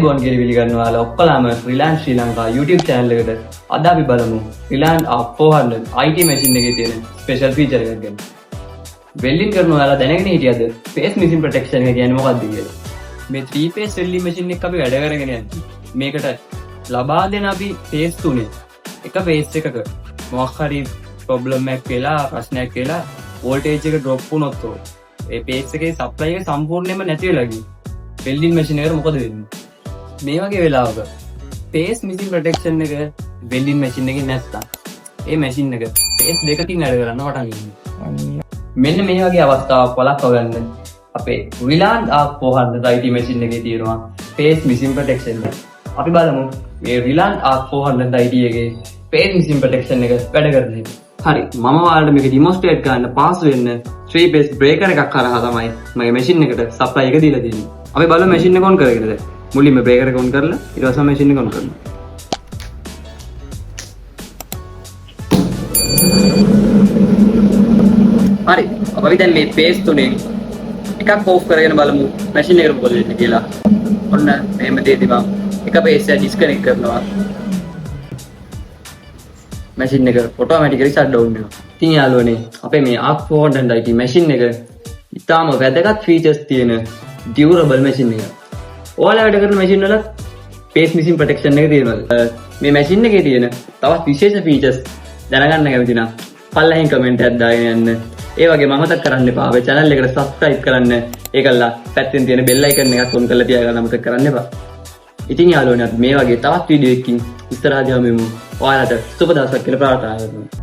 ආයුබෝවන් කියලා පිළිගන්නවා ඔක්කොලාම රිලයන්ස් ශ්‍රී ලංකා YouTube channel එකට. අද අපි බලමු රිලයන්ස් R400 IT machine එකේ තියෙන ස්පෙෂල් ෆීචර් එකක් ගැන. වෙල්ඩින් කරන ඔයාලා දැනගෙන හිටියද face machine protection එක කියන්නේ මොකක්ද කියලා? මේ 3 phase welding machine එක අපි වැඩ කරගෙන යන්නේ. මේකට ලබා දෙන අපි phase තුනේ එක phase එකක මොකක් හරි problem එකක් වෙලා ප්‍රශ්නයක් වෙලා voltage එක drop වුණොත් ඒ phase එකේ supply එක සම්පූර්ණයෙන්ම නැති වෙලා ගිහින් වෙල්ඩින් මැෂින් එකට මොකද වෙන්නේ? මේ වගේ වෙලාවක face machine protection එක වෙල්ඩින් මැෂින් එකේ නැත්තම් ඒ මැෂින් එක face දෙකකින් වැඩ කරන්න පටන් ගන්නවා. මෙන්න මේ වගේ අවස්ථාවක් වළක්වා ගන්න අපේ රිලයන්ස් R400 IT මැෂින් එකේ තියෙනවා face machine protection එක. අපි බලමු මේ රිලයන්ස් R400 IT එකේ face machine protection එක වැඩ කරන හැටි. හරි, මම ඔයාලට මේක ඩෙමොන්ස්ට්‍රේට් කරන්න පාස් වෙන්න 3 phase breaker එකක් කරා තමයි මගේ මැෂින් එකට සප්ලයි එක දීලා තියෙන්නේ. අපි බලමු මැෂින් එක ඔන් කරගෙනද. මුලින්ම බ්‍රේකර් එක ඔන් කරලා ඊට පස්සේ මැෂින් එක ඔන් කරනවා. හරි, අපි දැන් මේ phase තුනේ එකක් ඕෆ් කරගෙන බලමු මැෂින් එකට මොකද වෙන්නේ කියලා. ඔන්න මෙහෙම දෙද්දි මම එක phase එක ඩිස්කනෙක්ට් කරනවා. මැෂින් එක ඔටෝමැටිකලි ෂට් ඩවුන් වෙනවා. ඉතින් යාළුවනේ අපේ මේ R400 IT මැෂින් එක ඉතාම වැදගත් ෆීචර්ස් තියෙන ඩියුරබල් මැෂින් එක. ඔයාලා වැඩ කරන මැෂින් වල face machine protection එක තියෙනවද? මේ මැෂින් එකේ තියෙන තවත් විශේෂ ෆීචර්ස් දැනගන්න කැමති නම් පල්ලෙහින් කමෙන්ට් එකක් දාගෙන යන්න. ඒ වගේම අමතක කරන්න එපා අපේ channel එකට subscribe කරන්න. ඒකල්ලා පැත්තෙන් තියෙන bell icon එකත් on කරලා තියාගන්න අමතක කරන්න එපා. ඉතින් යාළුවනේ මේ වගේ තවත් වීඩියෝ එකකින් ඉස්සරහදී හමුවෙමු. ඔයාලට සුබ දවසක් කියලා ප්‍රාර්ථනා කරනවා.